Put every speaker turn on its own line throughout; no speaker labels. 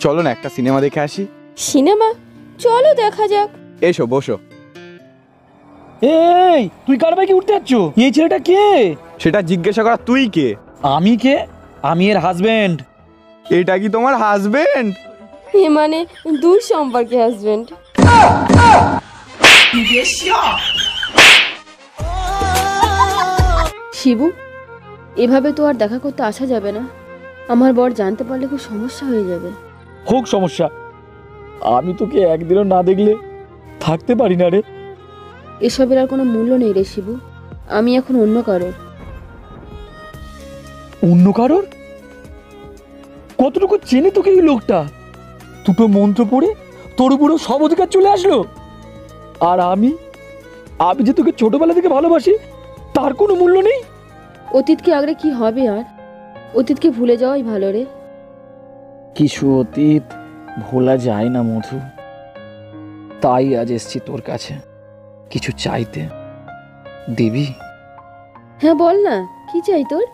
চলো না একটা সিনেমা দেখে আসি।
সিনেমা? চলো দেখা যাক।
এসো বসো।
এই তুই কার বাইকে উঠতে যাচ্ছ? এই ছেলেটা কে?
সেটা জিজ্ঞাসা করা তুই কে?
আমি কে? আমি এর হাজবেন্ড।
এটা কি তোমার হাজবেন্ড?
এ মানে দূর সম্পর্কে হাজবেন্ড। শিবু, এভাবে তো আর দেখা করতে আসা যাবে না। আমার বর জানতে পারলে খুব সমস্যা হয়ে যাবে।
হোক সমস্যা, আমি তোকে একদিনও না দেখলে থাকতে পারি না রে।
এসবের আর কোনো মূল্য নেই রে শিবু। আমি এখন অন্য কারোর।
অন্য কারোর? কতটুকু চেনে তোকে এই লোকটা? দুটো মন্ত্র পড়ে তোর উপরেও সব অধিকার চলে আসলো। আর আমি যে তোকে ছোটবেলা থেকে ভালোবাসি, তার কোনো মূল্য নেই।
অতীতকে আগলে কি হবে আর? অতীতকে ভুলে যাওয়াই ভালো রে।
কিছু অতীত ভোলা যায় না মধু। তাই আজ এসছি তোর কাছে কিছু চাইতে। দেবী?
হ্যাঁ বল না, কি চাই তোর?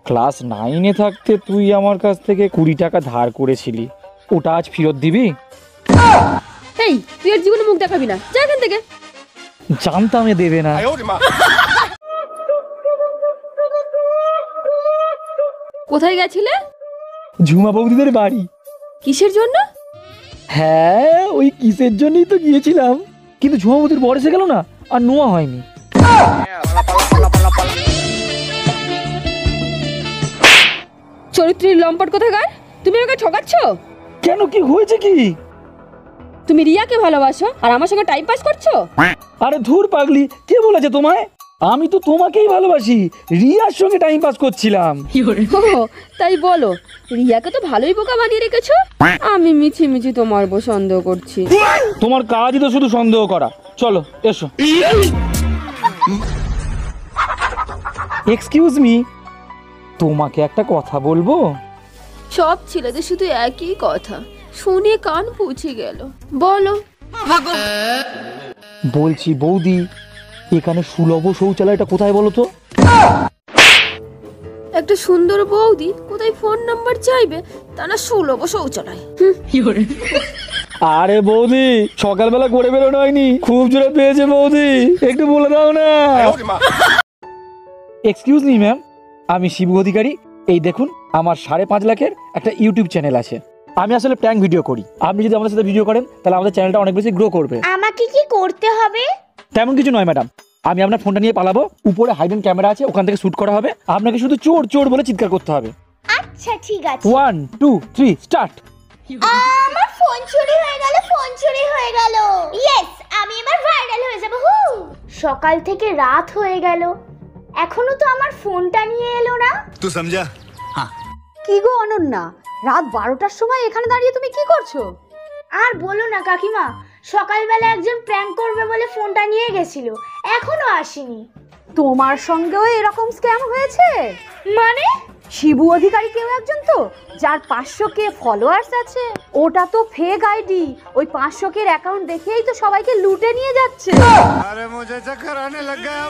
ক্লাস 9-এ থাকতে তুই আমার কাছ থেকে 20 টাকা ধার করেছিলি, ওটা আজ ফেরত দিবি?
এই, তুই আর জীবনে মুখ দেখাবি না, যা এখান থেকে।
জানতাম এ দেবে না।
কোথায় গেছিলে?
ঝুমা বৌদিদের বাড়ি।
কিসের জন্য?
হ্যাঁ, ওই কিসের জন্যই তো গিয়েছিলাম, কিন্তু ঝুমা বৌদির বর এসে গেল না, আর নোয়া হয়নি।
চরিত্রের লম্পট কোথাকার! তুমি আমাকে ঠকাচ্ছ।
কেন, কি হয়েছে কি?
তুমি রিয়াকে ভালোবাসো আর আমার সঙ্গে টাইম পাস করছো।
আরে ধুর পাগলি, কে বলেছে তোমায়? আমি তো তোমাকেই ভালোবাসি, রিয়ার সঙ্গে টাইম পাস করছিলাম।
তাই বলো, রিয়াকে তো ভালোই বোকা বানিয়ে রেখেছো। আমি মিছি মিছি তোমার উপর সন্দেহ করছি।
তোমার কাজই তো শুধু সন্দেহ করা। চলো এসো। এক্সকিউজ মি, তোমাকে একটা কথা বলবো?
সব ছেলেদের শুধু একই কথা, শুনে কান পৌঁছে গেল। বলো।
বলছি বৌদি, এখানে সুলভ শৌচালয়টা কোথায় বলো তো?
একটা সুন্দর বৌদি কোথায় ফোন নাম্বার চাইবে, তা না সুলভ শৌচালয়।
আরে বৌদি, সকালবেলা করে বেরোনো হয়নি, খুব জোরে পেয়েছে বৌদি, একটু বলে দাও না। এক্সকিউজ মি ম্যাম, আমি শিবু অধিকারী। এই দেখুন, আমার 5.5 লাখের একটা ইউটিউব চ্যানেল আছে। আমি আসলে প্র্যাঙ্ক ভিডিও করি। আপনি যদি আমাদের সাথে ভিডিও করেন তাহলে আমাদের চ্যানেলটা অনেক বেশি গ্রো করবে।
আমাকে কি করতে হবে?
তেমন কিছু নয় ম্যাডাম, আমি আপনার ফোনটা নিয়ে পালাবো, উপরে হাইডেন ক্যামেরা আছে, ওখান থেকে শুট করা হবে। আপনাকে শুধু চোর চোর বলে চিৎকার করতে হবে।
আচ্ছা ঠিক আছে।
1 2 3 স্টার্ট।
আমার ফোন চুরি হয়ে গেল, ফোন চুরি হয়ে গেল। ইয়েস, আমি এবার ভাইরাল হয়ে যাব। সকাল থেকে রাত হয়ে গেল, এখনো তো আমার ফোনটা নিয়ে এলো না।
তুই সমঝা? হ্যাঁ।
কি গো অনন্যা, রাত 12টার সময় এখানে দাঁড়িয়ে তুমি কি করছো?
আর বলো না কাকিমা, সকালবেলা একজন প্র্যাঙ্ক করবে বলে ফোনটা নিয়ে গেছিল, এখনো আসেনি।
তোমার সঙ্গেও এরকম স্ক্যাম হয়েছে?
মানে?
শিবু অধিকারী কেউ একজন তো, যার 500K ফলোয়ার্স আছে। ওটা তো ফেক আইডি। ওই 500K অ্যাকাউন্ট দেখেই তো সবাইকে লুটে নিয়ে যাচ্ছে।
আরে মুঝে চক্কর আনে লগ গয়া।